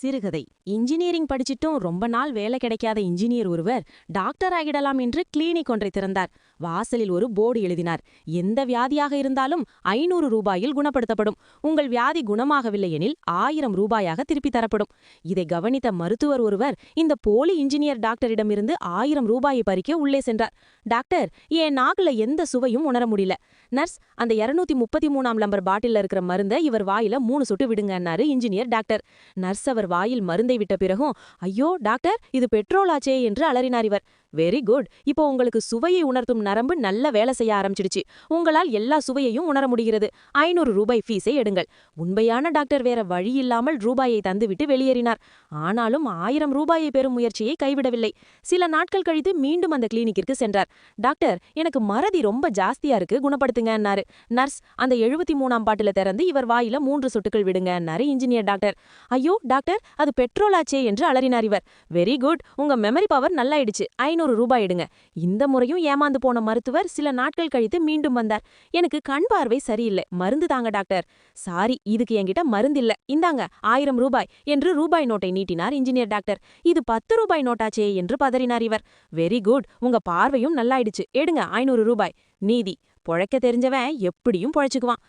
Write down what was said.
சிறுகதை. இன்ஜினியரிங் படிச்சிட்டும் ரொம்ப நாள் வேலை கிடைக்காத இன்ஜினியர் ஒருவர் டாக்டர் ஆகிடலாம் என்று கிளினிக் ஒன்றை திறந்தார். வாசலில் ஒரு போர்டு எழுதினார். எந்த வியாதியாக இருந்தாலும் 500 ரூபாயில் குணப்படுத்தப்படும். உங்கள் வியாதி குணமாகவில்லை எனில் 1000 ரூபாயாக திருப்பி தரப்படும். இதை கவனித்த மருத்துவர் ஒருவர் இந்த போலி இன்ஜினியர் டாக்டரிடமிருந்து 1000 ரூபாயை பறிக்க உள்ளே சென்றார். டாக்டர், என் நாக்குல எந்த சுவையும் உணர முடியல. நர்ஸ், அந்த 233ஆம் நம்பர் பாட்டில்ல இருக்கிற மருந்தை இவர் வாயில 3 சொட்டு விடுங்கன்னாரு இன்ஜினியர் டாக்டர். நர்ஸ் அவர் வாயில் மருந்தை விட்ட பிறகும், ஐயோ டாக்டர், இது பெட்ரோலாச்சே என்று அலறினார் இவர். வெரி குட், இப்போ உங்களுக்கு சுவையை உணர்த்தும் நரம்பு நல்ல வேலை செய்ய ஆரம்பிச்சிடுச்சு. உங்களால் எல்லா சுவையையும் உணர முடிகிறது. 500 ரூபாய் ஃபீஸை எடுங்கள். உண்மையான டாக்டர் வேற வழி இல்லாமல் ரூபாயை தந்துவிட்டு வெளியேறினார். ஆனாலும் 1000 ரூபாயை பெறும் முயற்சியை கைவிடவில்லை. சில நாட்கள் கழித்து மீண்டும் அந்த கிளினிக்கிற்கு சென்றார். டாக்டர், எனக்கு மறதி ரொம்ப ஜாஸ்தியா இருக்கு, குணப்படுத்துங்கன்னாரு. நர்ஸ் அந்த 73ஆம் பாட்டில திறந்து இவர் வாயில 3 சொட்டுகள் விடுங்கன்னாரு இன்ஜினியர் டாக்டர். ஐயோ டாக்டர், அது பெட்ரோலாச்சே என்று அலறினார் இவர். வெரி குட், உங்க மெமரி பவர் நல்லாயிடுச்சு. 500 ரூபாய் எடுங்க. இந்த முறையும் ஏமாந்து போன மருத்துவர் சில நாட்கள் கழித்து மீண்டும் வந்தார். எனக்கு கண் பார்வை சரியில்லை, மருந்து தாங்க டாக்டர். சாரி, இதுக்கு என்கிட்ட மருந்தில்ல, இந்தாங்க 1000 ரூபாய் என்று ரூபாய் நோட்டை நீட்டினார் இன்ஜினியர் டாக்டர். இது 10 ரூபாய் நோட்டாச்சே என்று பதறினார் இவர். வெரி குட், உங்க பார்வையும் நல்லாயிடுச்சு, எடுங்க 500 ரூபாய். நீதி, பொழைக்க தெரிஞ்சவன் எப்படியும் பொழைச்சுக்குவான்.